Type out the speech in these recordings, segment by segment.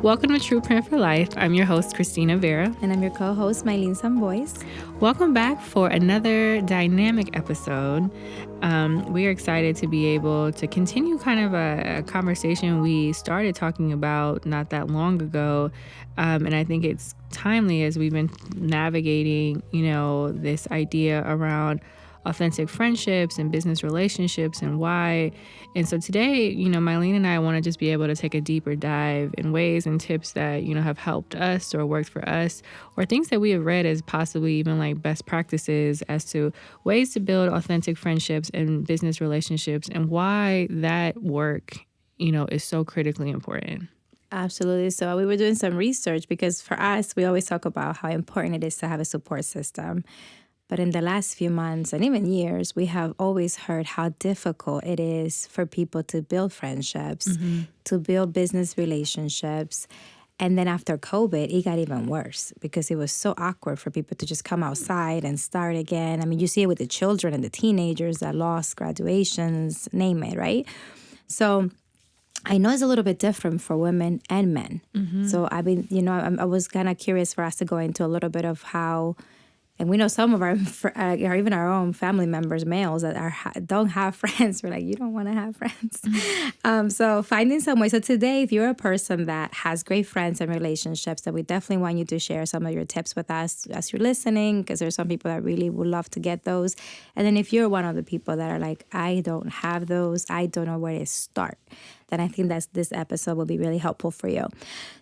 Welcome to True Print for Life. I'm your host, Christina Vera. And I'm your co-host, Maylin Sambois. Welcome back for another dynamic episode. We are excited to be able to continue kind of a conversation we started talking about not that long ago. And I think it's timely as we've been navigating, this idea around authentic friendships and business relationships and why. And so today, Maylin and I want to just be able to take a deeper dive in ways and tips that, have helped us or worked for us, or things that we have read as possibly even like best practices as to ways to build authentic friendships and business relationships and why that work, is so critically important. Absolutely. So we were doing some research because for us, we always talk about how important it is to have a support system. But in the last few months and even years, we have always heard how difficult it is for people to build friendships, to build business relationships. And then after COVID, it got even worse because it was so awkward for people to just come outside and start again. I mean, you see it with the children and the teenagers that lost graduations, name it, right? So I know it's a little bit different for women and men. So I was kind of curious for us to go into a little bit of how. And we know some of our, or even our own family members, males, that don't have friends. We're like, you don't want to have friends. So finding some way. So today, if you're a person that has great friends and relationships, then we definitely want you to share some of your tips with us as you're listening, because there's some people that really would love to get those. And then if you're one of the people that are like, I don't have those, I don't know where to start, then I think this episode will be really helpful for you.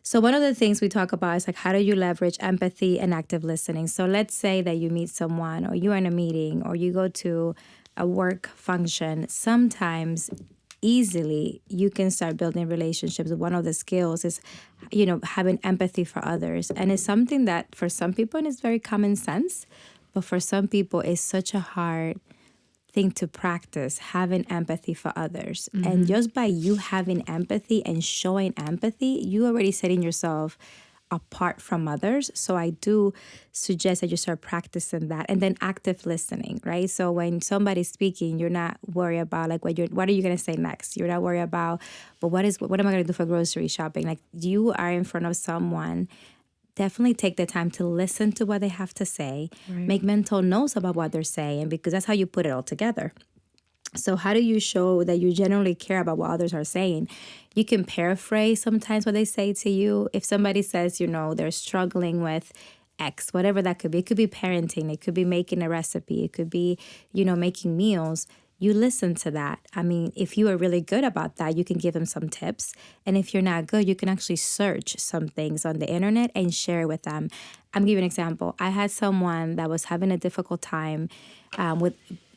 So one of the things we talk about is like, how do you leverage empathy and active listening? So let's say that you meet someone or you're in a meeting or you go to a work function. Sometimes easily you can start building relationships. One of the skills is, having empathy for others. And it's something that for some people is very common sense, but for some people it's such a hard thing to practice, having empathy for others. And just by you having empathy and showing empathy, you already setting yourself apart from others. So I do suggest that you start practicing that. And then active listening, right? So when somebody's speaking, you're not worried about like what are you going to say next? You're not worried about, but what am I going to do for grocery shopping? Like you are in front of someone. Definitely take the time to listen to what they have to say, make mental notes about what they're saying, because that's how you put it all together. So how do you show that you genuinely care about what others are saying? You can paraphrase sometimes what they say to you. If somebody says, they're struggling with X, whatever that could be. It could be parenting. It could be making a recipe. It could be, making meals. You listen to that. I mean, if you are really good about that, you can give them some tips. And if you're not good, you can actually search some things on the internet and share it with them. I'm giving an example. I had someone that was having a difficult time with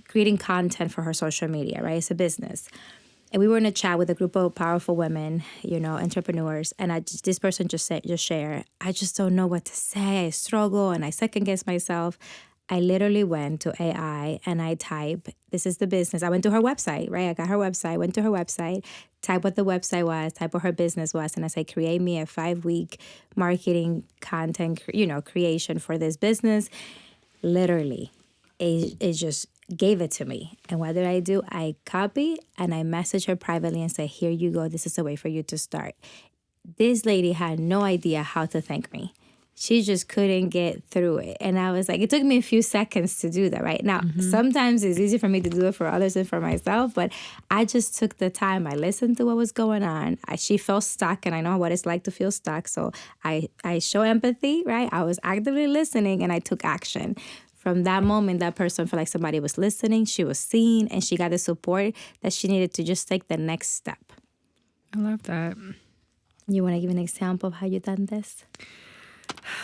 creating content for her social media, right? It's a business. And we were in a chat with a group of powerful women, entrepreneurs. And this person just shared, I just don't know what to say. I struggle and I second guess myself. I literally went to AI and I type, this is the business. I went to her website, right? I got her website, went to her website, type what the website was, type what her business was. And I say, create me a 5-week marketing content, creation for this business. Literally, it just gave it to me. And what did I do? I copy and I message her privately and say, here you go. This is a way for you to start. This lady had no idea how to thank me. She just couldn't get through it. And I was like, it took me a few seconds to do that, right? Now, sometimes it's easy for me to do it for others than for myself, but I just took the time. I listened to what was going on. She felt stuck, and I know what it's like to feel stuck. So I show empathy, right? I was actively listening, and I took action. From that moment, that person felt like somebody was listening, she was seen, and she got the support that she needed to just take the next step. I love that. You want to give an example of how you've done this?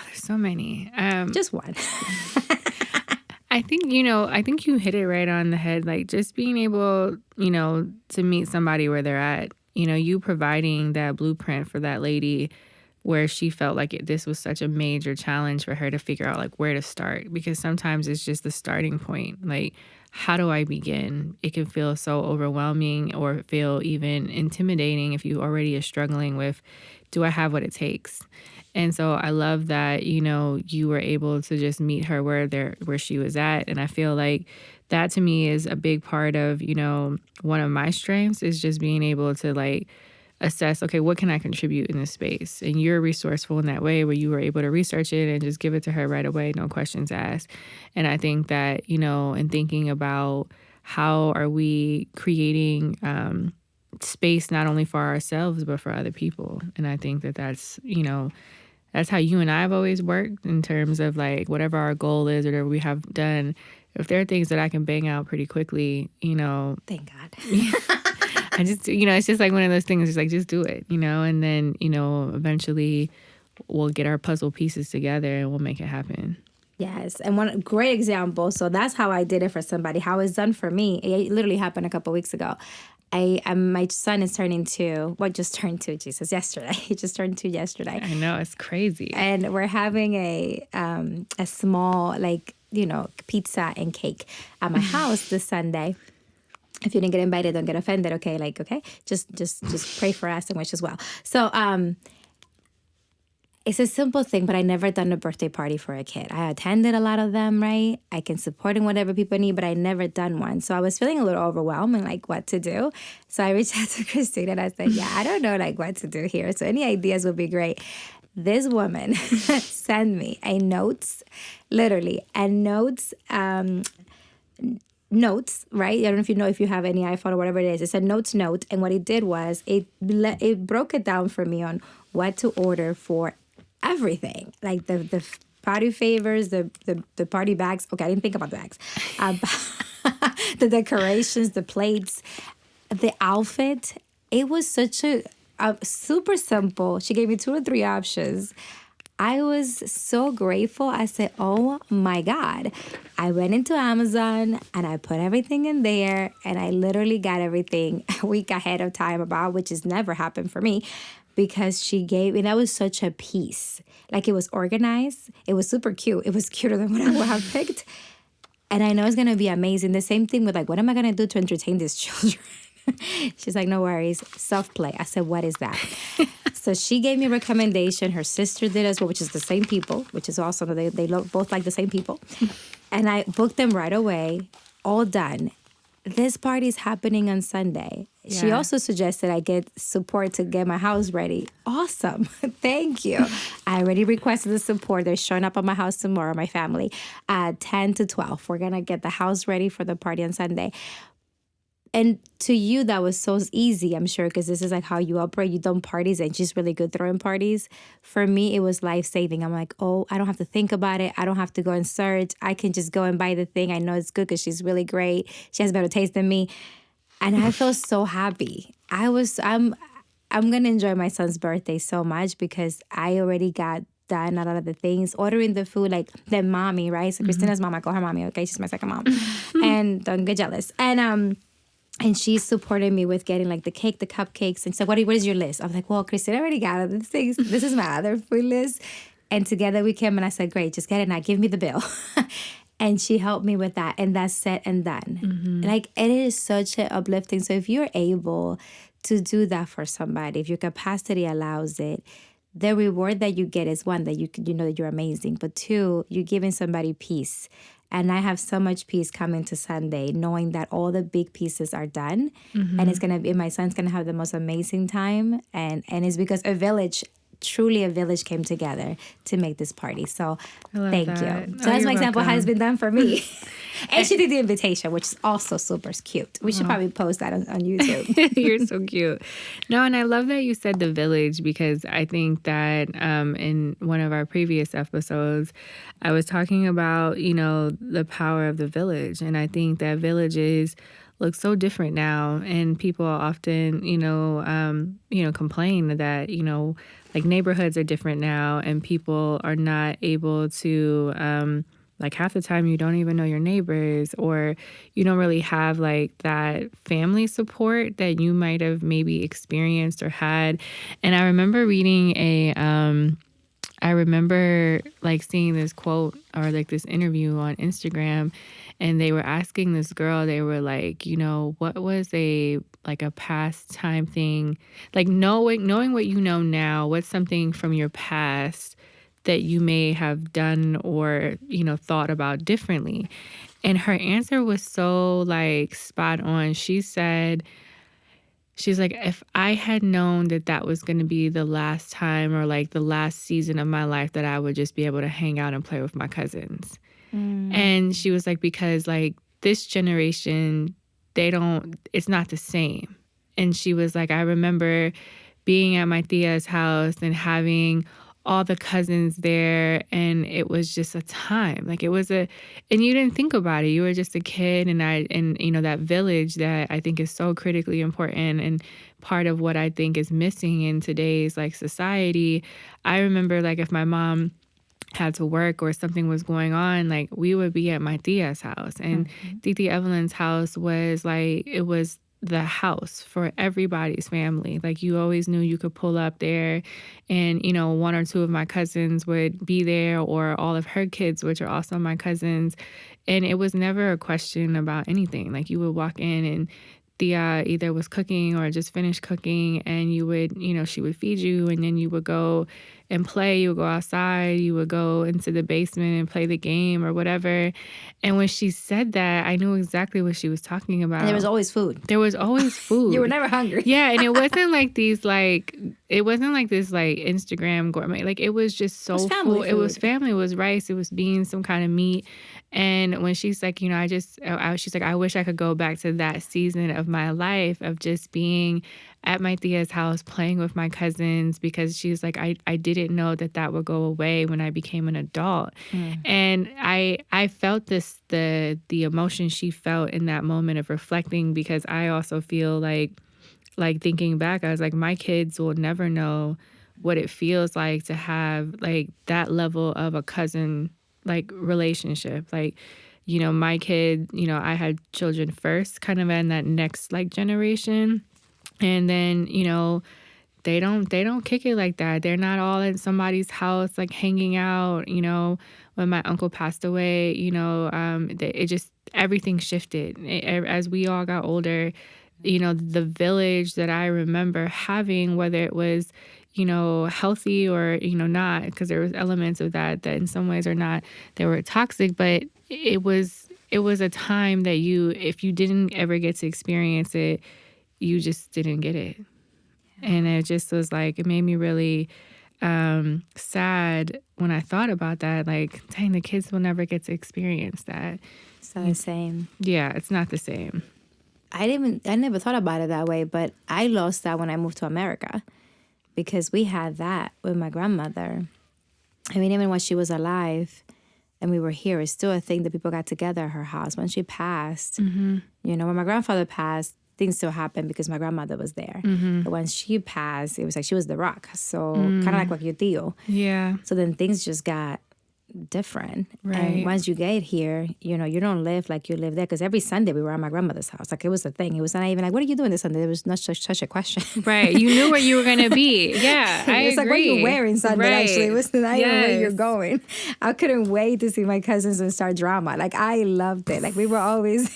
There's so many. Just one. I think you hit it right on the head. Like just being able, to meet somebody where they're at, you providing that blueprint for that lady where she felt like this was such a major challenge for her to figure out like where to start, because sometimes it's just the starting point. Like, how do I begin? It can feel so overwhelming or feel even intimidating if you already are struggling with, do I have what it takes? And so I love that, you were able to just meet her where she was at. And I feel like that to me is a big part of, one of my strengths is just being able to like assess, okay, what can I contribute in this space? And you're resourceful in that way where you were able to research it and just give it to her right away, no questions asked. And I think that, in thinking about how are we creating space not only for ourselves, but for other people. And I think that that's how you and I have always worked in terms of like whatever our goal is or whatever we have done. If there are things that I can bang out pretty quickly, Thank God. I just, it's just like one of those things. It's like, just do it, and then, eventually we'll get our puzzle pieces together and we'll make it happen. Yes. And one great example. So that's how I did it for somebody. How it's done for me. It literally happened a couple of weeks ago. My son is turning 2. Well, just turned 2, Jesus, yesterday. He just turned 2 yesterday. I know, it's crazy. And we're having a small, pizza and cake at my house this Sunday. If you didn't get invited, don't get offended. Okay, okay, just pray for us and wish as well. So it's a simple thing, but I never done a birthday party for a kid. I attended a lot of them, right? I can support in whatever people need, but I never done one. So I was feeling a little overwhelmed and like what to do. So I reached out to Christina and I said, I don't know like what to do here. So any ideas would be great. This woman sent me notes, right? I don't know if you have any iPhone or whatever it is. It's a note. And what it did was it broke it down for me on what to order for everything. Like the party favors, the party bags. Okay, I didn't think about the bags. The decorations, the plates, the outfit. It was such a super simple. She gave me 2 or 3 options. I was so grateful. I said, oh my God. I went into Amazon and I put everything in there and I literally got everything a week ahead of time which has never happened for me because she gave, and that was such a piece. Like it was organized. It was super cute. It was cuter than what I would have picked. And I know it's going to be amazing. The same thing with like, what am I going to do to entertain these children? She's like, no worries, self-play. I said, what is that? So she gave me a recommendation. Her sister did as well, which is the same people, which is awesome. They look both like the same people. And I booked them right away, all done. This party is happening on Sunday. Yeah. She also suggested I get support to get my house ready. Awesome. Thank you. I already requested the support. They're showing up at my house tomorrow, my family, at 10 to 12. We're going to get the house ready for the party on Sunday. And to you, that was so easy, I'm sure, because this is like how you operate. You done parties and she's really good throwing parties. For me, it was life-saving. I'm like, oh, I don't have to think about it. I don't have to go and search. I can just go and buy the thing. I know it's good because she's really great. She has better taste than me. And I feel so happy. I'm going to enjoy my son's birthday so much because I already got done a lot of the things, ordering the food, like the mommy, right? So Christina's mom, I call her mommy, okay? She's my second mom. And don't get jealous. And she supported me with getting like the cake, the cupcakes. And so what is your list? I was like, well, Christina already got all these things. This is my other food list. And together we came and I said, great, just get it now. Give me the bill. And she helped me with that. And that's set and done. Mm-hmm. Like it is such an uplifting. So if you're able to do that for somebody, if your capacity allows it, the reward that you get is one, that you know that you're amazing. But 2, you're giving somebody peace. And I have so much peace coming to Sunday, knowing that all the big pieces are done. Mm-hmm. And it's going to be, my son's going to have the most amazing time. And it's because truly a village came together to make this party. So thank you. So that's my example how it's been done for me. And she did the invitation, which is also super cute. We should probably post that on YouTube. You're so cute. No, and I love that you said the village because I think that in one of our previous episodes, I was talking about, the power of the village. And I think that villages look so different now. And people often, complain that, like neighborhoods are different now and people are not able to, like half the time you don't even know your neighbors or you don't really have like that family support that you might have maybe experienced or had. And I remember reading I remember like seeing this quote or like this interview on Instagram and they were asking this girl, they were like, what was a pastime thing, like knowing what you know now, what's something from your past that you may have done or, thought about differently. And her answer was so like spot on. She said, she's like, if I had known that that was going to be the last time or like the last season of my life that I would just be able to hang out and play with my cousins. And she was like, because like this generation, it's not the same. And she was like, I remember being at my tia's house and having all the cousins there, and it was just a time. Like it was and you didn't think about it. You were just a kid, and that village that I think is so critically important and part of what I think is missing in today's like society. I remember like if my mom had to work or something was going on, like we would be at my tia's house, and Titi Evelyn's house was like, it was the house for everybody's family. Like you always knew you could pull up there and, one or two of my cousins would be there, or all of her kids, which are also my cousins. And it was never a question about anything. Like you would walk in and Tia either was cooking or just finished cooking, and you would, she would feed you, and then you would go and play. You would go outside, you would go into the basement and play the game or whatever. And when she said that, I knew exactly what she was talking about. And there was always food. There was always food. You were never hungry. Yeah, and it wasn't like this like Instagram gourmet. Like it was just so full. It was family. It was rice. It was beans, some kind of meat. And when she's like, she's like, I wish I could go back to that season of my life of just being at my tia's house playing with my cousins, because she's like, I didn't know that would go away when I became an adult. And I felt the emotion she felt in that moment of reflecting, because I also feel like thinking back, I was like, my kids will never know what it feels like to have like that level of a cousin like relationship. Like, my kid, I had children first, kind of in that next like generation. And then, they don't kick it like that. They're not all in somebody's house, like hanging out. When my uncle passed away, it just, everything shifted. As we all got older, the village that I remember having, whether it was, healthy or, not, because there was elements of that in some ways are not, they were toxic, but it was a time that if you didn't ever get to experience it, you just didn't get it. And it just was like, it made me really sad when I thought about that. Like, dang, the kids will never get to experience that. It's not the same. Yeah, it's not the same. I never thought about it that way, but I lost that when I moved to America, because we had that with my grandmother. I mean, even when she was alive and we were here, it's still a thing that people got together at her house. When she passed, when my grandfather passed, things still happened because my grandmother was there. But when she passed, it was like she was the rock. So kind of like your tío. Yeah. So then things just got different. Right. And once you get here, you don't live like you live there. Because every Sunday we were at my grandmother's house. Like it was a thing. It was not even like, what are you doing this Sunday? There was not such a question. Right. You knew where you were going to be. Yeah, I It's agree. like, what are you wearing Sunday? Right. Actually, it was not even where you're going. I couldn't wait to see my cousins and start drama. Like I loved it. Like we were always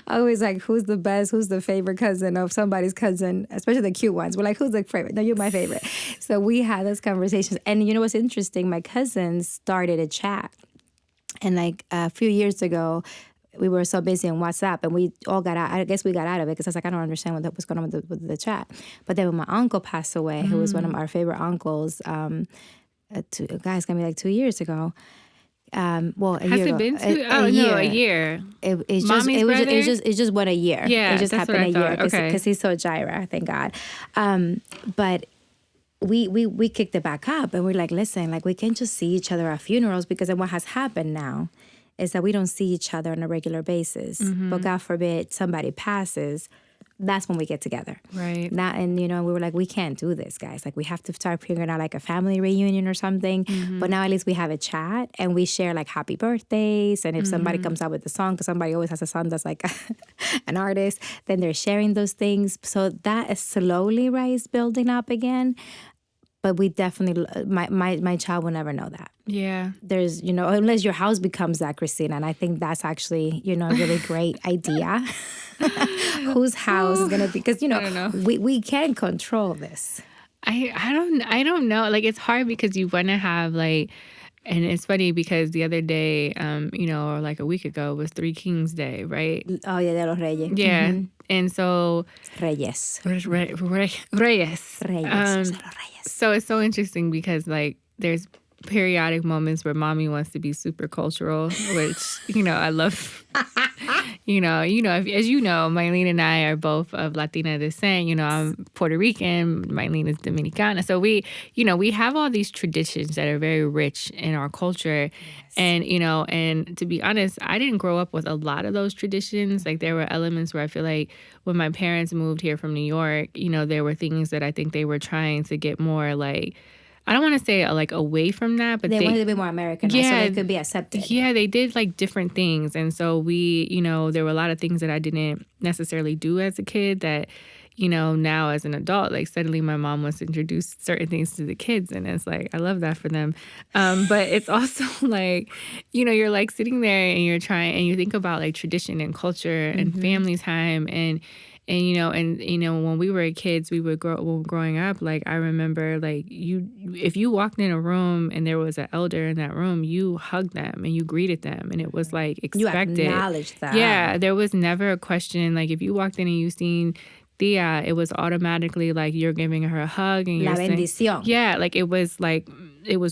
like, who's the best? Who's the favorite cousin of somebody's cousin? Especially the cute ones. We're like, who's the favorite? No, you're my favorite. So we had those conversations. And you know what's interesting? My cousins started a chat. And like a few years ago, we were so busy on WhatsApp, and we all got out. I guess we got out of it because I was like, I don't understand what was going on with the chat. But then when my uncle passed away, who was one of our favorite uncles, it's gonna be like 2 years ago. Well, a Has year it ago. been a a year? It just went a year. Yeah, it just that's happened what I a year thought. Okay. because he's so Gyra, thank God. But we kicked it back up, and we're like, listen, like we can't just see each other at funerals, because then what has happened now is that we don't see each other on a regular basis. But God forbid somebody passes, that's when we get together. Right. And we were like, we can't do this, guys. Like we have to start figuring out like a family reunion or something. But now at least we have a chat, and we share like happy birthdays. And if somebody comes out with a song, because somebody always has a son that's like an artist, then they're sharing those things. So that is slowly, right, is building up again. But we definitely, my child will never know that. Yeah. There's, unless your house becomes that, Christina. And I think that's actually, a really great idea. Whose house is going to be, because, I don't know. we can't control this. I don't know. Like, it's hard because you want to have like, and it's funny because the other day, or like a week ago was Three Kings Day, right? Oh, yeah, de los Reyes. Yeah. And so Reyes. Reyes. So it's so interesting because like there's periodic moments where mommy wants to be super cultural, which, I love. As you know, Maylin and I are both of Latina descent. I'm Puerto Rican, Maylin is Dominicana. So we have all these traditions that are very rich in our culture. Yes. And to be honest, I didn't grow up with a lot of those traditions. Like there were elements where I feel like when my parents moved here from New York, there were things that I think they were trying to get more like, I don't want to say like away from that, but they wanted to be more American, so they could be accepted. Yeah, they did like different things. And so there were a lot of things that I didn't necessarily do as a kid that, now as an adult, like suddenly my mom wants to introduce certain things to the kids. And it's like, I love that for them. But it's also like, you're like sitting there and you're trying and you think about like tradition and culture and family time and when we were kids, we would growing up, like I remember like if you walked in a room and there was an elder in that room, you hugged them and you greeted them and it was like expected. You acknowledged that. Yeah, there was never a question. Like if you walked in and you seen Tia, it was automatically like you're giving her a hug and La you're bendición. saying, yeah, like it was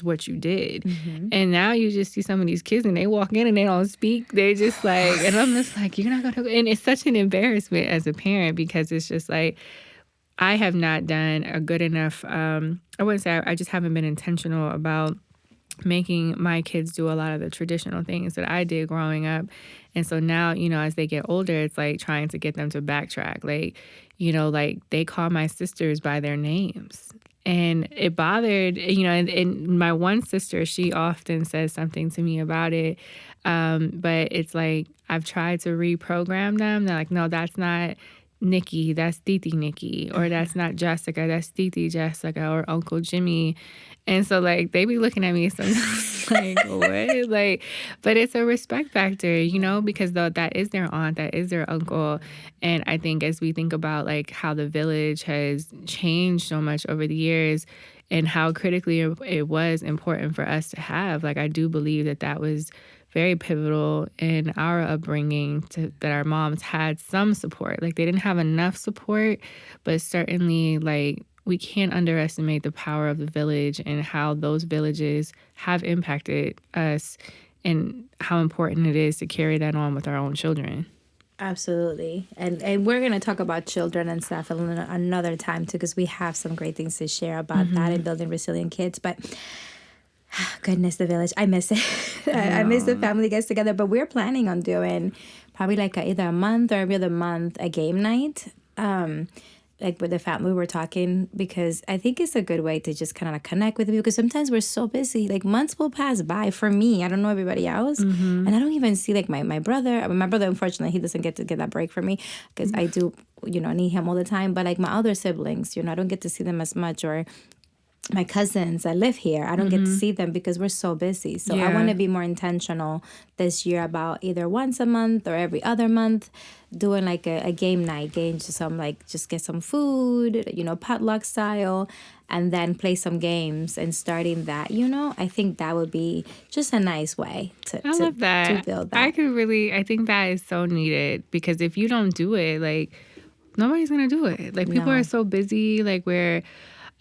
what you did. And now you just see some of these kids and they walk in and they don't speak. They're just like, and I'm just like, you're not going to, and it's such an embarrassment as a parent because it's just like, I have not done a good enough, I wouldn't say I just haven't been intentional about making my kids do a lot of the traditional things that I did growing up. And so now, as they get older, it's like trying to get them to backtrack. Like, like they call my sisters by their names. And it bothered, and my one sister, she often says something to me about it. But it's like, I've tried to reprogram them. They're like, no, that's not Nikki, that's Titi Nikki. Or that's not Jessica, that's Titi Jessica or Uncle Jimmy. And so, like, they be looking at me sometimes like, what? Like, but it's a respect factor, because that is their aunt, that is their uncle. And I think as we think about, like, how the village has changed so much over the years and how critically it was important for us to have, like, I do believe that was very pivotal in our upbringing that our moms had some support. Like, they didn't have enough support, but certainly, like, we can't underestimate the power of the village and how those villages have impacted us and how important it is to carry that on with our own children. Absolutely. And we're going to talk about children and stuff another time too, because we have some great things to share about that and building resilient kids. But goodness, the village, I miss it. I miss the family gets together, but we're planning on doing probably like either a month or every other month a game night. Like with the family, we were talking because I think it's a good way to just kind of connect with people because sometimes we're so busy. Like months will pass by for me. I don't know everybody else. And I don't even see like my brother. I mean, my brother, unfortunately, he doesn't get to get that break from me because I do, need him all the time. But like my other siblings, I don't get to see them as much, or my cousins that live here, I don't get to see them because we're so busy. So I want to be more intentional this year about either once a month or every other month doing like a game night, just get some food, potluck style, and then play some games and starting that, I think that would be just a nice way to build that. I think that is so needed because if you don't do it, like nobody's going to do it. Like people are so busy, like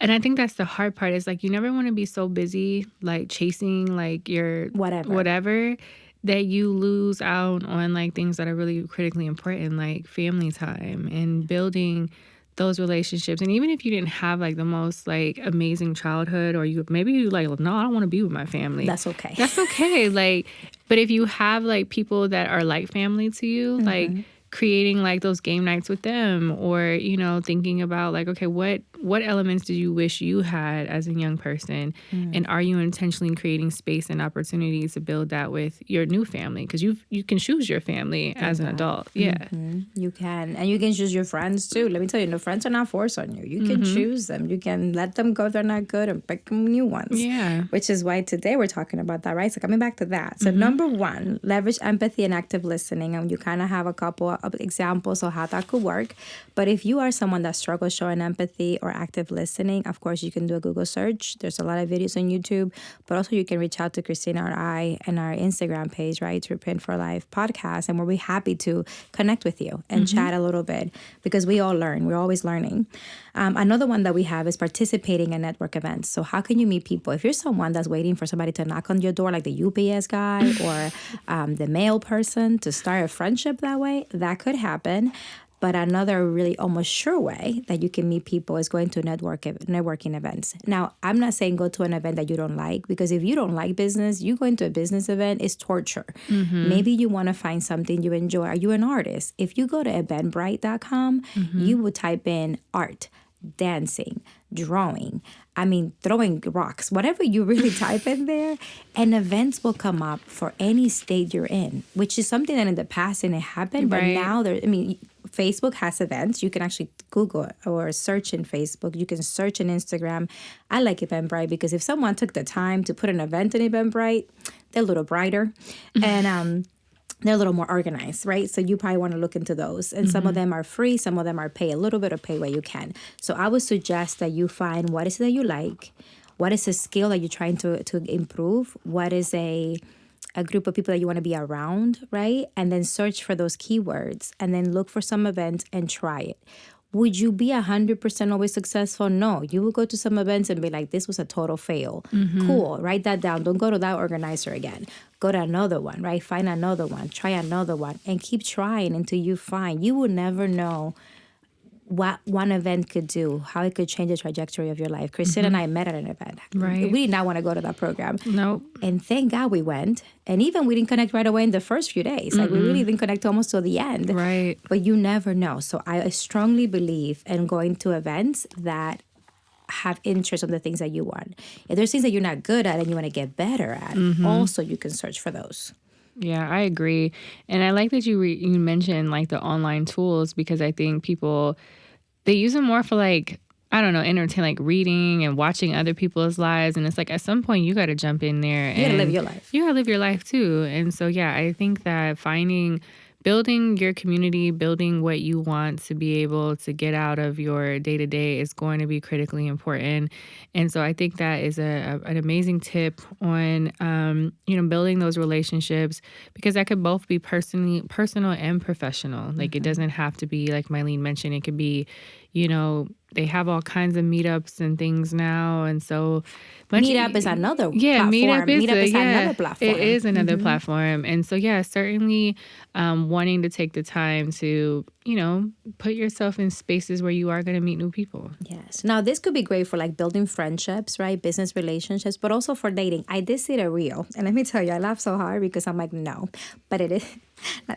and I think that's the hard part is like you never want to be so busy like chasing like your whatever that you lose out on like things that are really critically important, like family time and building those relationships. And even if you didn't have like the most like amazing childhood, or you like, no, I don't want to be with my family. That's okay. That's okay. Like, but if you have like people that are like family to you, like creating like those game nights with them, or thinking about like, okay, what elements did you wish you had as a young person, and are you intentionally creating space and opportunities to build that with your new family, because you can choose your family as an adult. You can, and you can choose your friends too. Let me tell you, no friends are not forced on you. You can choose them. You can let them go if they're not good and pick new ones, which is why today we're talking about that, right? So coming back to that, so number one, leverage empathy and active listening, and you kind of have a couple of examples of how that could work. But if you are someone that struggles showing empathy or active listening, of course, you can do a Google search. There's a lot of videos on YouTube, but also you can reach out to Christina or I and our Instagram page, right, to Print for Life podcast, and we'll be happy to connect with you and chat a little bit, because we all learn. We're always learning. Another one that we have is participating in network events. So how can you meet people? If you're someone that's waiting for somebody to knock on your door, like the UPS guy or the mail person, to start a friendship that way, that could happen. But another really almost sure way that you can meet people is going to networking events. Now, I'm not saying go to an event that you don't like, because if you don't like business, you going to a business event is torture. Maybe you want to find something you enjoy. Are you an artist? If you go to eventbrite.com, you would type in art, dancing, drawing, throwing rocks, whatever you really type in there, and events will come up for any state you're in, which is something that in the past didn't happen. But now Facebook has events. You can actually Google or search in Facebook. You can search in Instagram. I like Eventbrite because if someone took the time to put an event in Eventbrite, they're a little brighter. And they're a little more organized, right? So you probably want to look into those. And some of them are free. Some of them are pay a little bit or pay what you can. So I would suggest that you find what is it that you like, what is a skill that you're trying to improve, what is a group of people that you want to be around, right? And then search for those keywords and then look for some events and try it. Would you be 100% always successful? No. You will go to some events and be like, this was a total fail. Cool. Write that down. Don't go to that organizer again. Go to another one, right? Find another one. Try another one. And keep trying until you find. You will never know what one event could do, how it could change the trajectory of your life. Christina and I met at an event. Right. We did not want to go to that program. Nope. And thank God we went. And even we didn't connect right away in the first few days. Like we really didn't connect almost till the end. Right. But you never know. So I strongly believe in going to events that have interest on the things that you want. If there's things that you're not good at and you want to get better at, also you can search for those. Yeah, I agree. And I like that you mentioned like the online tools, because I think people, they use them more for like, I don't know, entertain, like reading and watching other people's lives. And it's like at some point you got to jump in there. You got to live your life. You got to live your life too. And so, yeah, I think that building your community, building what you want to be able to get out of your day-to-day is going to be critically important. And so I think that is an amazing tip on, building those relationships, because that could both be personal and professional. Like it doesn't have to be, like Maylin mentioned, it could be, they have all kinds of meetups and things now. And so Meetup is another platform. Meetup is another platform. It is another platform. And so, yeah, certainly wanting to take the time to, put yourself in spaces where you are going to meet new people. Yes. Now, this could be great for like building friendships, right? Business relationships, but also for dating. I did see a reel. And let me tell you, I laughed so hard because I'm like, no. But it is.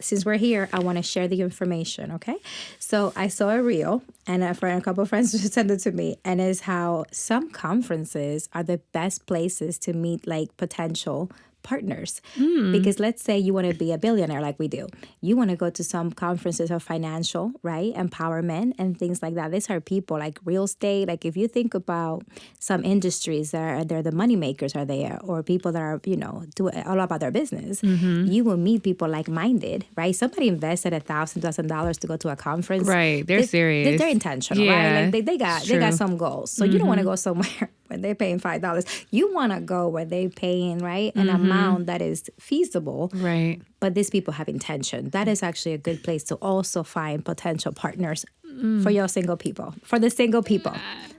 Since we're here, I want to share the information, okay? So I saw a reel, and a couple of friends just sent it to me, and it's how some conferences are the best places to meet like potential partners. Because let's say you want to be a billionaire like we do. You want to go to some conferences of financial, right? Empowerment and things like that. These are people like real estate. Like if you think about some industries that they're the money makers are there, or people that are, do all about their business. You will meet people like-minded, right? Somebody invested $1,000 to go to a conference. Right. They're serious. They're intentional, right? Like they got some goals. So you don't want to go somewhere when they're paying $5. You want to go where they're paying, right, an amount that is feasible. Right. But these people have intention. That is actually a good place to also find potential partners for your single people, for the single people.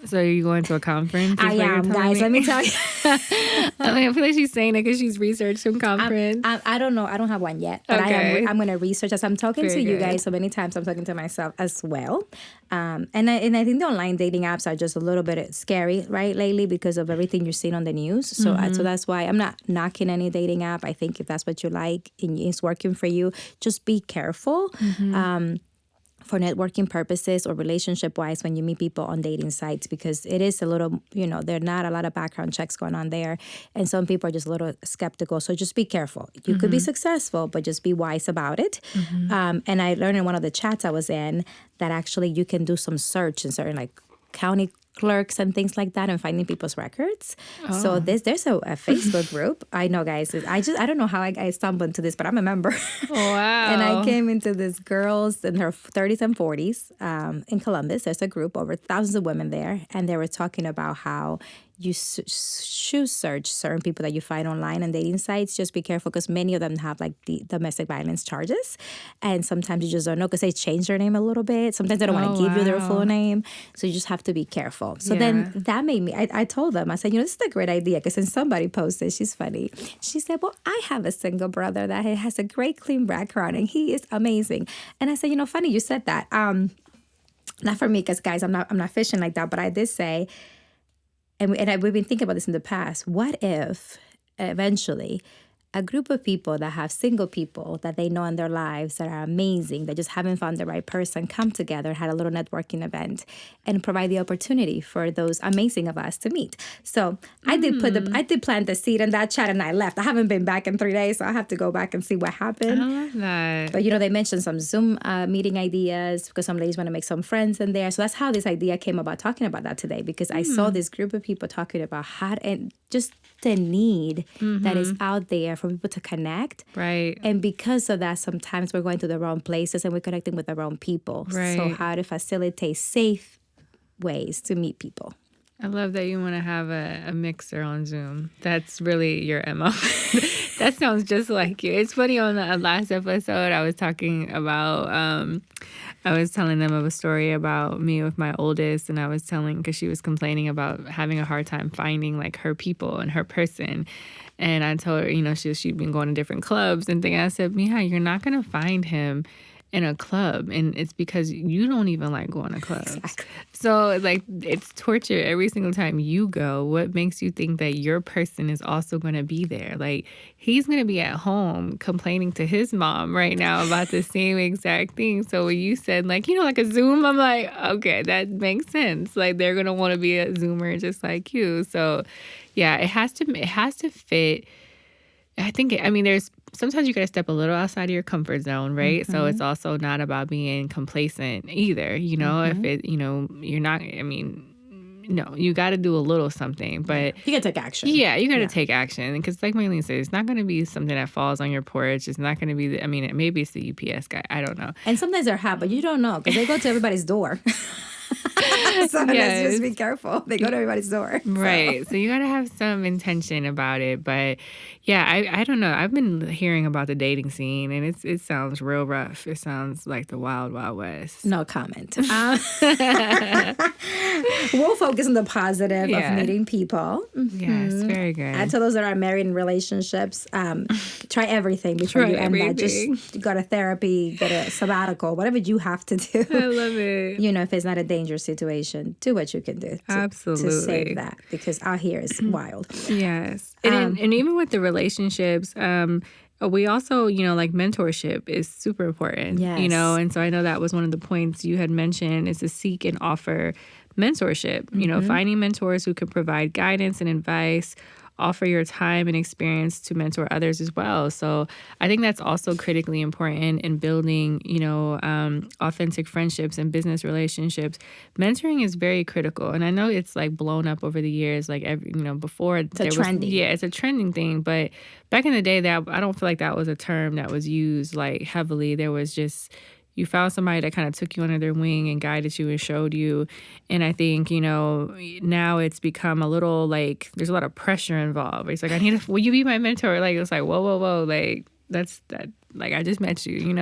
So are you going to a conference? I am, guys. Let me tell you. I feel like she's saying it because she's researched some conference. I don't know. I don't have one yet. But okay. I'm going to research as I'm talking Very to you good. guys. So many times I'm talking to myself as well. And I think the online dating apps are just a little bit scary, right, lately, because of everything you're seeing on the news. So so that's why I'm not knocking any dating app. I think if that's what you like and it's working for you, just be careful. For networking purposes or relationship-wise when you meet people on dating sites, because it is a little, there are not a lot of background checks going on there. And some people are just a little skeptical. So just be careful. You could be successful, but just be wise about it. And I learned in one of the chats I was in that actually you can do some search in certain like county clerks and things like that and finding people's records. So Oh. there's a Facebook group. I know, guys. I don't know how I stumbled into this, but I'm a member. Wow. And I came into this girls in her 30s and 40s in Columbus. There's a group, over thousands of women there, and they were talking about how you should search certain people that you find online on dating sites. Just be careful because many of them have like the domestic violence charges, and sometimes you just don't know because they change their name a little bit. Sometimes they don't want to give you their full name, so you just have to be careful. So then that made me. I told them, I said, this is a great idea because then somebody posted. She's funny. She said, "Well, I have a single brother that has a great clean background and he is amazing." And I said, funny you said that. Not for me because guys, I'm not fishing like that, but I did say. And we've been thinking about this in the past. What if eventually a group of people that have single people that they know in their lives that are amazing, that just haven't found the right person, come together, had a little networking event, and provide the opportunity for those amazing of us to meet. So I did plant the seed in that chat, and I left. I haven't been back in 3 days, so I have to go back and see what happened. I love that. But they mentioned some Zoom meeting ideas because some ladies want to make some friends in there. So that's how this idea came about, talking about that today, because I saw this group of people talking about and just the need that is out there for people to connect. Right. And because of that, sometimes we're going to the wrong places and we're connecting with the wrong people. Right. So how to facilitate safe ways to meet people. I love that you want to have a mixer on Zoom. That's really your MO. That sounds just like you. It's funny, on the last episode, I was talking about, I was telling them of a story about me with my oldest, and I was telling, because she was complaining about having a hard time finding like her people and her person. And I told her, she'd been going to different clubs and things. I said, Mija, you're not going to find him in a club, and it's because you don't even like going to clubs. Exactly. So like, it's torture every single time you go. What makes you think that your person is also going to be there? Like, he's going to be at home complaining to his mom right now about the same exact thing. So when you said like a Zoom, I'm like, okay, that makes sense. Like, they're going to want to be a Zoomer just like you. So yeah, it has to fit. I think, there's sometimes you got to step a little outside of your comfort zone, right? So it's also not about being complacent either. If it, you're not, no, you got to do a little something, but you got to take action. Yeah, you got to take action. Because like Maylin said, it's not going to be something that falls on your porch. It's not going to be, maybe it's the UPS guy. I don't know. And sometimes they're hot, but you don't know because they go to everybody's door. So let's just be careful. They go to everybody's door. So. Right. So you got to have some intention about it. But yeah, I don't know. I've been hearing about the dating scene, and it sounds real rough. It sounds like the wild, wild west. No comment. We'll focus on the positive of meeting people. Yes, very good. And to those that are married in relationships, try everything before you end that. Just go to therapy, get a sabbatical, whatever you have to do. I love it. If it's not a dangerous situation, do what you can do to save that, because out here is wild. Yes. And even with the relationships, we also, like mentorship is super important, yes. And so I know that was one of the points you had mentioned, is to seek and offer mentorship, finding mentors who can provide guidance and advice, offer your time and experience to mentor others as well. So I think that's also critically important in building, authentic friendships and business relationships. Mentoring is very critical. And I know it's like blown up over the years, like before it's trendy. It's a trending thing. But back in the day, that I don't feel like that was a term that was used like heavily. There was just, you found somebody that kind of took you under their wing and guided you and showed you. And I think, now it's become a little like, there's a lot of pressure involved. It's like, will you be my mentor? Like, it's like, whoa. Like, that's that. Like, I just met you,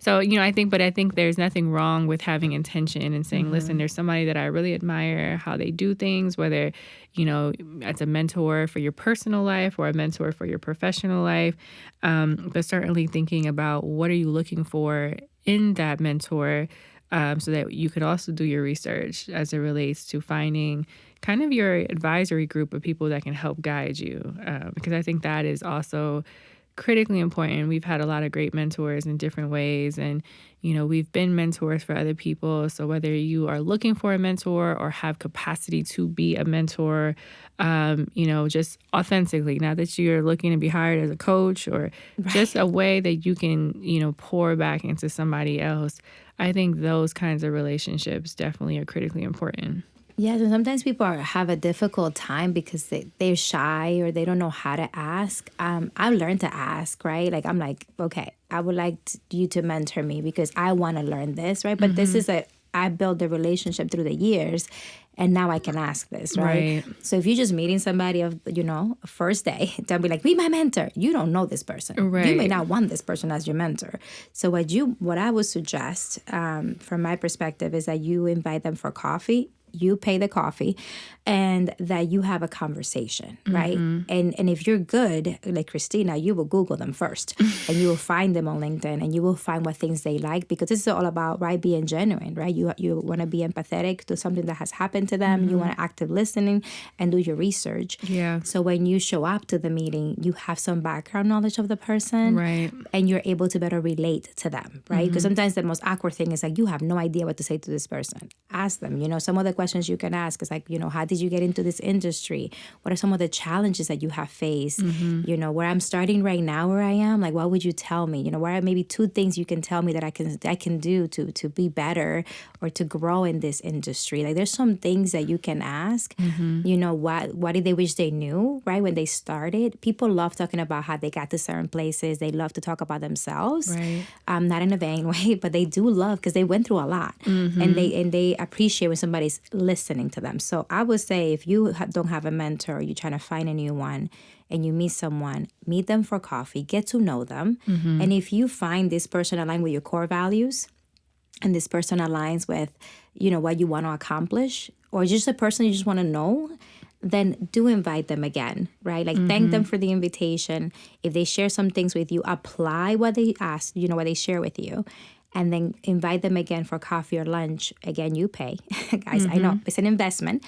So, I think there's nothing wrong with having intention and saying, listen, there's somebody that I really admire how they do things, whether, as a mentor for your personal life or a mentor for your professional life. But certainly thinking about what are you looking for in that mentor, so that you could also do your research as it relates to finding kind of your advisory group of people that can help guide you. Because I think that is also critically important. We've had a lot of great mentors in different ways, and we've been mentors for other people. So whether you are looking for a mentor or have capacity to be a mentor, just authentically, not that you're looking to be hired as a coach or just a way that you can, pour back into somebody else. I think those kinds of relationships definitely are critically important. Yes, and sometimes people have a difficult time because they're shy or they don't know how to ask. I've learned to ask, right? Like, I'm like, okay, I would like you to mentor me because I want to learn this, right? But this is I built the relationship through the years, and now I can ask this, right? Right. So if you're just meeting somebody of, first day, don't be like, be my mentor. You don't know this person. You may Right. not want this person as your mentor. So what I would suggest, from my perspective, is that you invite them for coffee. You pay the coffee, and that you have a conversation, right? And if you're good, like Christina, you will Google them first, and you will find them on LinkedIn, and you will find what things they like, because this is all about, right, being genuine, right? You want to be empathetic to something that has happened to them. You want to active listening and do your research. Yeah. So when you show up to the meeting, you have some background knowledge of the person, Right. and you're able to better relate to them, right? Because sometimes the most awkward thing is like, you have no idea what to say to this person. Ask them, some of the questions you can ask is like, how did you get into this industry? What are some of the challenges that you have faced? Where I'm starting right now, where I am, like, what would you tell me? What are maybe 2 things you can tell me that I can do to be better or to grow in this industry? Like, there's some things that you can ask. What did they wish they knew, right? When they started, people love talking about how they got to certain places. They love to talk about themselves. Right. Not in a vain way, but they do love, because they went through a lot, and they appreciate when somebody's listening to them. So I would say, if you don't have a mentor, you're trying to find a new one, and you meet someone, meet them for coffee, get to know them. And if you find this person aligned with your core values, and this person aligns with, what you want to accomplish, or just a person you just want to know, then do invite them again, right? Like, thank them for the invitation. If they share some things with you, apply what they ask, what they share with you, and then invite them again for coffee or lunch. Again, you pay. Guys, I know it's an investment.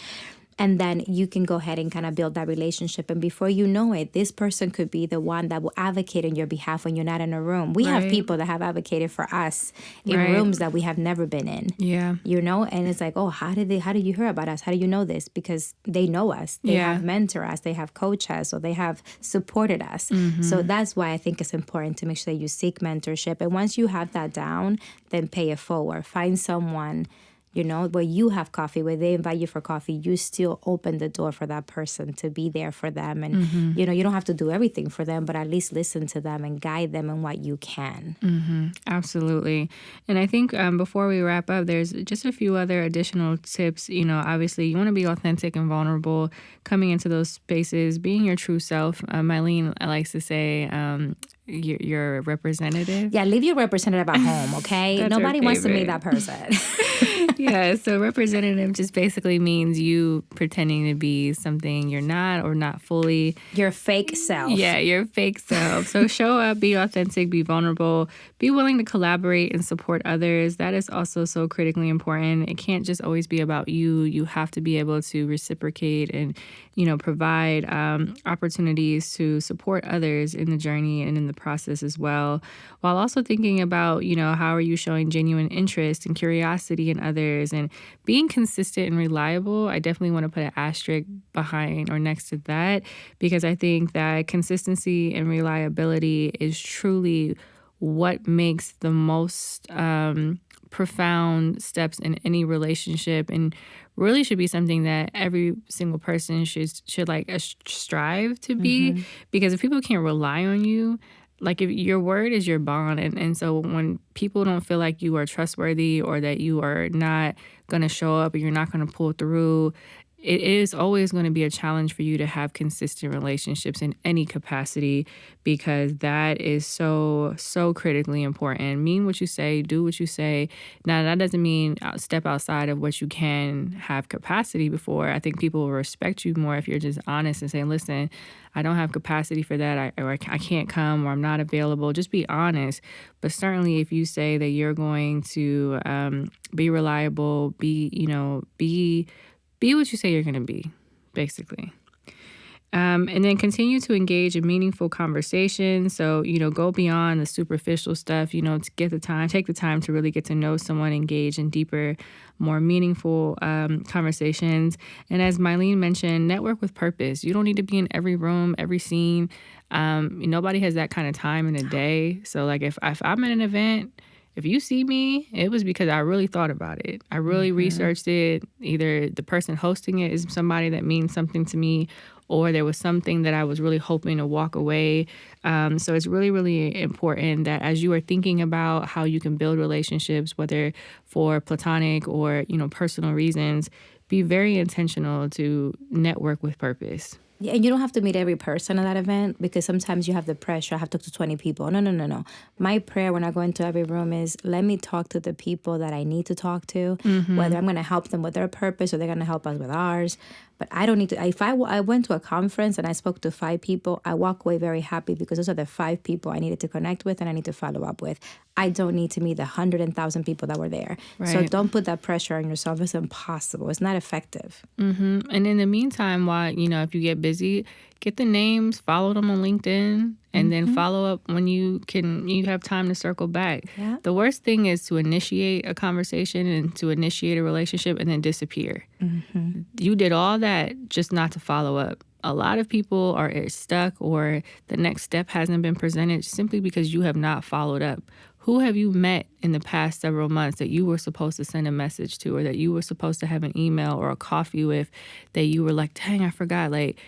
And then you can go ahead and kind of build that relationship. And before you know it, this person could be the one that will advocate on your behalf when you're not in a room. We have people that have advocated for us in rooms that we have never been in. Yeah. And it's like, oh, how did you hear about us? How do you know this? Because they know us. They have mentored us. They have coached us. So they have supported us. So that's why I think it's important to make sure that you seek mentorship. And once you have that down, then pay it forward. Find someone, where you have coffee, where they invite you for coffee, you still open the door for that person to be there for them. And, you don't have to do everything for them, but at least listen to them and guide them in what you can. Absolutely. And I think before we wrap up, there's just a few other additional tips. Obviously, you want to be authentic and vulnerable coming into those spaces, being your true self. Maylin likes to say, your representative. Yeah, leave your representative at home, okay? Nobody wants to meet that person. Yeah, so representative just basically means you pretending to be something you're not, or not fully. Your fake self. Yeah, your fake self. So show up, be authentic, be vulnerable, be willing to collaborate and support others. That is also so critically important. It can't just always be about you. You have to be able to reciprocate and, provide opportunities to support others in the journey and in the process as well, while also thinking about, how are you showing genuine interest and curiosity in others, and being consistent and reliable. I definitely want to put an asterisk behind or next to that, because I think that consistency and reliability is truly what makes the most profound steps in any relationship, and really should be something that every single person should like strive to be. Because if people can't rely on you, like, if your word is your bond, and so when people don't feel like you are trustworthy, or that you are not going to show up, or you're not going to pull through, it is always going to be a challenge for you to have consistent relationships in any capacity, because that is so, so critically important. Mean what you say, do what you say. Now, that doesn't mean step outside of what you can have capacity before. I think people will respect you more if you're just honest and say, listen, I don't have capacity for that, I can't come, or I'm not available. Just be honest. But certainly if you say that you're going to be reliable, be what you say you're going to be, basically. And then continue to engage in meaningful conversations. So, go beyond the superficial stuff, to take the time to really get to know someone, engage in deeper, more meaningful conversations. And as Maylin mentioned, network with purpose. You don't need to be in every room, every scene. Nobody has that kind of time in a day. So, like, if I'm at an event, if you see me, it was because I really thought about it. I really researched it. Either the person hosting it is somebody that means something to me, or there was something that I was really hoping to walk away. So it's really, really important that as you are thinking about how you can build relationships, whether for platonic or, personal reasons, be very intentional to network with purpose. Yeah, and you don't have to meet every person at that event, because sometimes you have the pressure. I have to talk to 20 people. No. My prayer when I go into every room is, let me talk to the people that I need to talk to, whether I'm going to help them with their purpose or they're going to help us with ours. But I don't need to. If I went to a conference and I spoke to 5 people, I walk away very happy, because those are the 5 people I needed to connect with and I need to follow up with. I don't need to meet the 100,000 people that were there. Right. So don't put that pressure on yourself. It's impossible. It's not effective. And in the meantime, while, if you get busy, get the names, follow them on LinkedIn, and then follow up when you have time to circle back. Yeah. The worst thing is to initiate a conversation and to initiate a relationship and then disappear. You did all that just not to follow up. A lot of people are stuck, or the next step hasn't been presented simply because you have not followed up. Who have you met in the past several months that you were supposed to send a message to, or that you were supposed to have an email or a coffee with, that you were like, dang, I forgot? Like,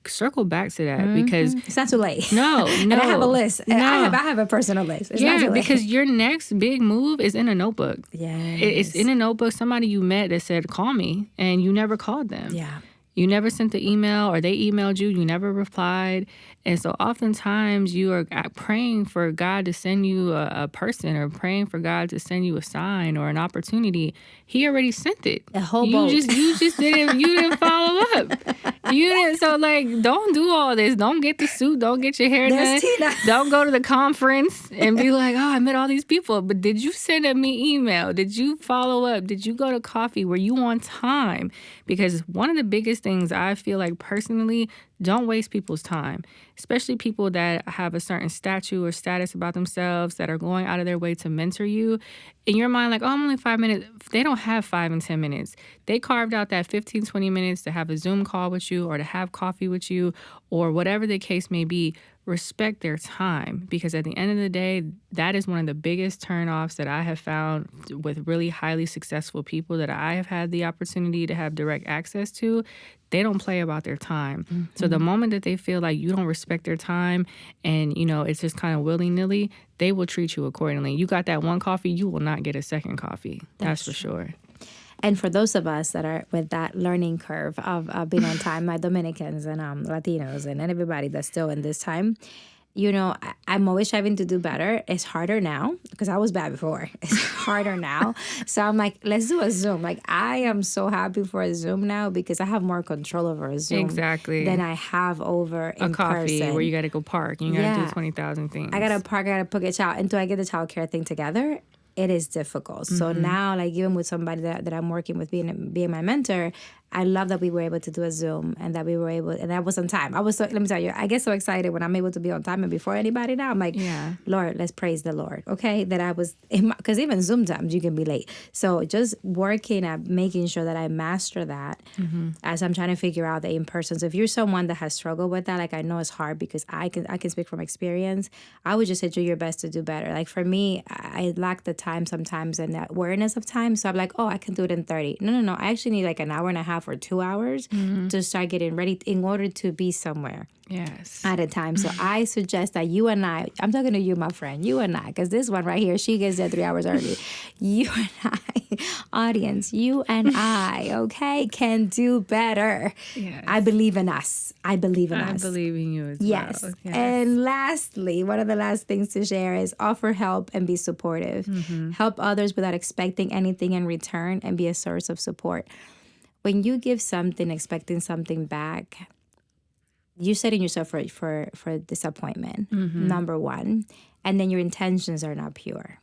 circle back to that, because it's not too late. No. And I have a list. No. I have a personal list. It's not too late. Because your next big move is in a notebook. Yes. It's in a notebook. Somebody you met that said, call me, and you never called them. Yeah. You never sent the email, or they emailed you, you never replied. And so oftentimes you are praying for God to send you a person, or praying for God to send you a sign or an opportunity. He already sent it. A whole boat. You just didn't follow up. You didn't. So don't do all this. Don't get the suit. Don't get your hair done. Tina. Don't go to the conference and be like, oh, I met all these people. But did you send me email? Did you follow up? Did you go to coffee? Were you on time? Because one of the biggest things I feel like personally, don't waste people's time, especially people that have a certain stature or status about themselves, that are going out of their way to mentor you. In your mind, like, oh, I'm only 5 minutes. They don't have 5 and 10 minutes. They carved out that 15, 20 minutes to have a Zoom call with you, or to have coffee with you, or whatever the case may be. Respect their time, because at the end of the day, that is one of the biggest turnoffs that I have found with really highly successful people that I have had the opportunity to have direct access to. They don't play about their time. So the moment that they feel like you don't respect their time, and, it's just kind of willy-nilly, they will treat you accordingly. You got that one coffee, you will not get a second coffee. That's for sure. And for those of us that are with that learning curve of being on time, my Dominicans and Latinos and everybody that's still in this time, I'm always striving to do better. It's harder now, because I was bad before. It's harder now. So I'm like, let's do a Zoom. Like, I am so happy for a Zoom now, because I have more control over a Zoom than I have over in a coffee person. Where you got to go park. You got to do 20,000 things. I got to park. I got to book a child. Until I get the child care thing together, it is difficult. So now, like, even with somebody that I'm working with being my mentor, I love that we were able to do a Zoom, and that we were able, and I was on time. Let me tell you, I get so excited when I'm able to be on time and before anybody now. I'm like, Lord, let's praise the Lord, okay? That I was, because even Zoom times you can be late. So just working at making sure that I master that as I'm trying to figure out the in-person. So if you're someone that has struggled with that, like, I know it's hard, because I can speak from experience. I would just say do your best to do better. Like, for me, I lack the time sometimes and that awareness of time. So I'm like, oh, I can do it in 30. No. I actually need like an hour and a half or 2 hours to start getting ready in order to be somewhere. Yes. At a time. So I suggest that you and I'm talking to you, my friend, you and I, because this one right here, she gets there 3 hours early. You and I, audience, you and I, okay, can do better. Yes. I believe in us. I believe in us. I believe in you as well. Yes. And lastly, one of the last things to share is offer help and be supportive. Help others without expecting anything in return, and be a source of support. When you give something expecting something back, you're setting yourself for disappointment, number one. And then your intentions are not pure,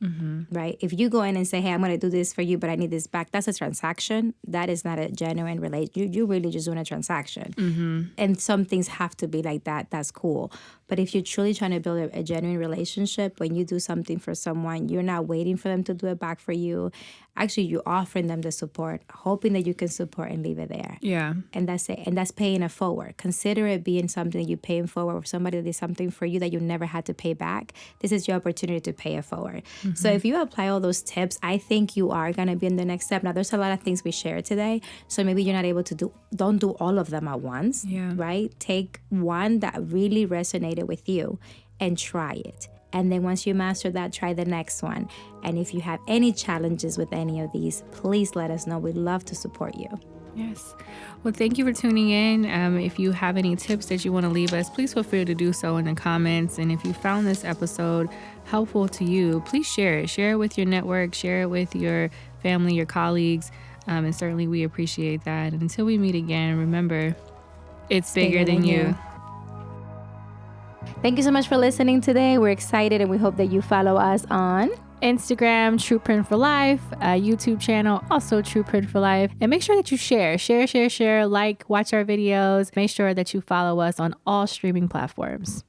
right? If you go in and say, hey, I'm going to do this for you, but I need this back, that's a transaction. That is not a genuine relation. You really just doing a transaction. And some things have to be like that. That's cool. But if you're truly trying to build a genuine relationship, when you do something for someone, you're not waiting for them to do it back for you. Actually, you're offering them the support, hoping that you can support and leave it there. Yeah. And that's it. And that's paying it forward. Consider it being something that you're paying forward, or somebody that did something for you that you never had to pay back. This this is your opportunity to pay it forward. So if you apply all those tips, I think you are going to be in the next step. Now, there's a lot of things we shared today, so maybe you're not able to don't do all of them at once, right? Take one that really resonated with you and try it. And then once you master that, try the next one. And if you have any challenges with any of these, please let us know. We'd love to support you. Yes. Well, thank you for tuning in. If you have any tips that you want to leave us, please feel free to do so in the comments. And if you found this episode helpful to you, please share it. Share it with your network. Share it with your family, your colleagues. And certainly we appreciate that. And until we meet again, remember, it's bigger than you. Thank you so much for listening today. We're excited and we hope that you follow us on Instagram, True Print for Life, YouTube channel, also True Print for Life. And make sure that you share, like, watch our videos. Make sure that you follow us on all streaming platforms.